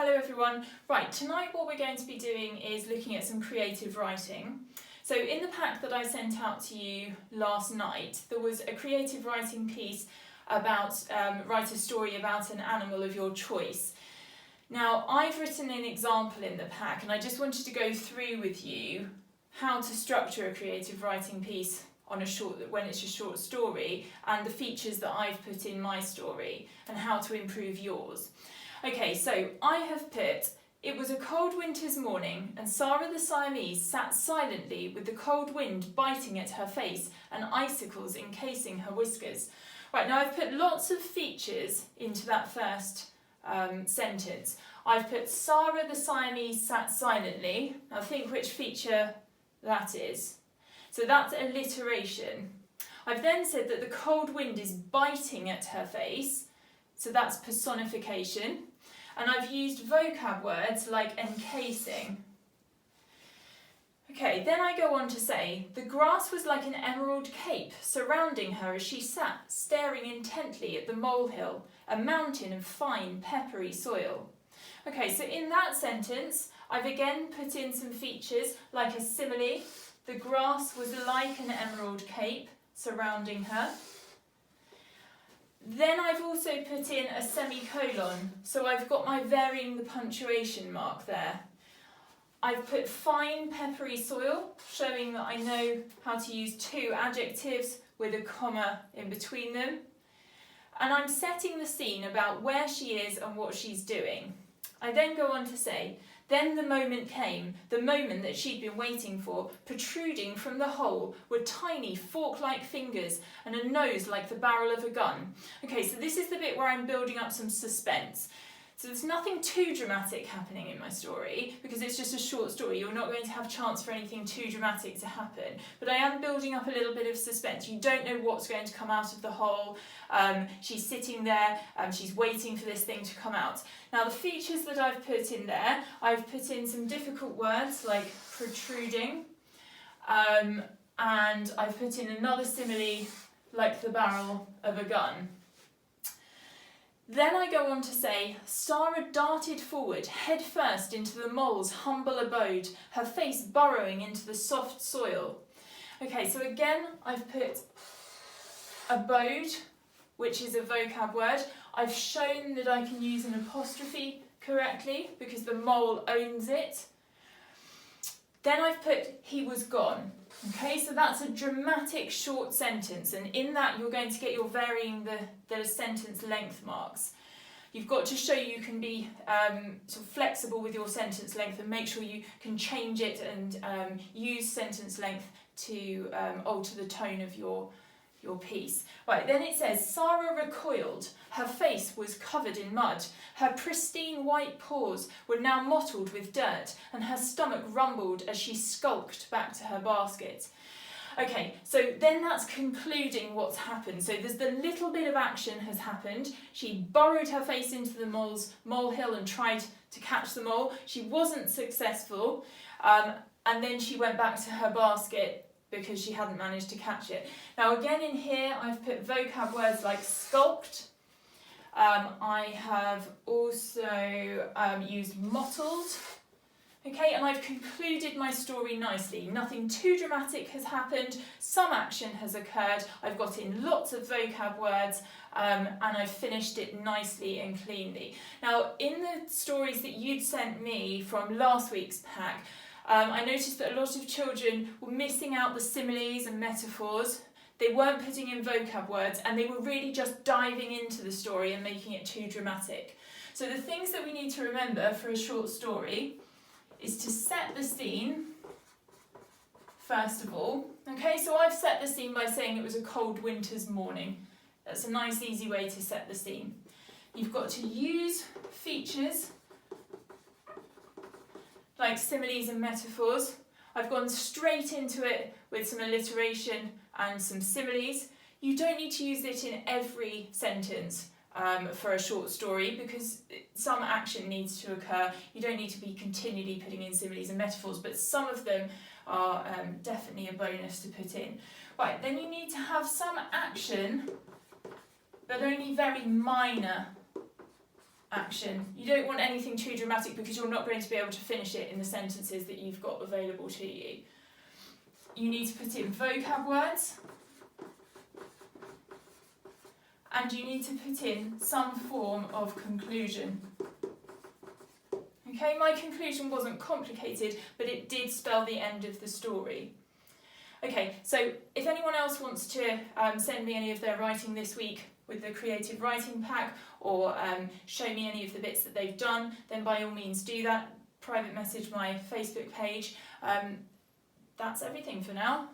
Hello everyone. Right, tonight what we're going to be doing is looking at some creative writing. So in the pack that I sent out to you last night, there was a creative writing piece about write a story about an animal of your choice. Now I've written an example in the pack and I just wanted to go through with you how to structure a creative writing piece on when it's a short story, and the features that I've put in my story and how to improve yours. Okay, so I have put, it was a cold winter's morning and Sarah the Siamese sat silently with the cold wind biting at her face and icicles encasing her whiskers. Right, now I've put lots of features into that first sentence. I've put Sarah the Siamese sat silently. Now think which feature that is. So that's alliteration. I've then said that the cold wind is biting at her face. So that's personification. And I've used vocab words like encasing. Okay, then I go on to say, the grass was like an emerald cape surrounding her as she sat, staring intently at the molehill, a mountain of fine, peppery soil. Okay, so in that sentence, I've again put in some features like a simile. The grass was like an emerald cape surrounding her. Then I've also put in a semicolon, so I've got my varying the punctuation mark there. I've put fine peppery soil, showing that I know how to use two adjectives with a comma in between them. And I'm setting the scene about where she is and what she's doing. I then go on to say, then the moment came, the moment that she'd been waiting for. Protruding from the hole were tiny fork-like fingers and a nose like the barrel of a gun. Okay, so this is the bit where I'm building up some suspense. So there's nothing too dramatic happening in my story because it's just a short story. You're not going to have a chance for anything too dramatic to happen. But I am building up a little bit of suspense. You don't know what's going to come out of the hole. She's sitting there, she's waiting for this thing to come out. Now the features that I've put in there, I've put in some difficult words like protruding, and I've put in another simile like the barrel of a gun. Then I go on to say, Sarah darted forward, head first into the mole's humble abode, her face burrowing into the soft soil. Okay, so again, I've put abode, which is a vocab word. I've shown that I can use an apostrophe correctly because the mole owns it. Then I've put, he was gone. Okay, so that's a dramatic short sentence, and in that you're going to get your varying the sentence length marks. You've got to show you can be sort of flexible with your sentence length and make sure you can change it and use sentence length to alter the tone of your piece. Right, then it says, Sarah recoiled, her face was covered in mud, her pristine white paws were now mottled with dirt, and her stomach rumbled as she skulked back to her basket. Okay, so then that's concluding what's happened. So there's the little bit of action has happened. She burrowed her face into the molehill and tried to catch the mole. She wasn't successful, and then she went back to her basket because she hadn't managed to catch it. Now again in here I've put vocab words like skulked. I have also used mottled. Okay, and I've concluded my story nicely. Nothing too dramatic has happened, some action has occurred, I've got in lots of vocab words, and I've finished it nicely and cleanly. Now in the stories that you'd sent me from last week's pack, I noticed that a lot of children were missing out the similes and metaphors. They weren't putting in vocab words and they were really just diving into the story and making it too dramatic. So the things that we need to remember for a short story is to set the scene, first of all. Okay, so I've set the scene by saying it was a cold winter's morning. That's a nice, easy way to set the scene. You've got to use features like similes and metaphors. I've gone straight into it with some alliteration and some similes. You don't need to use it in every sentence for a short story because some action needs to occur. You don't need to be continually putting in similes and metaphors, but some of them are definitely a bonus to put in. Right, then you need to have some action, but only very minor action. You don't want anything too dramatic because you're not going to be able to finish it in the sentences that you've got available to you. You need to put in vocab words, and you need to put in some form of conclusion. Okay, my conclusion wasn't complicated, but it did spell the end of the story. Okay, so if anyone else wants to send me any of their writing this week with the creative writing pack, or show me any of the bits that they've done, then by all means do that. Private message my Facebook page. That's everything for now.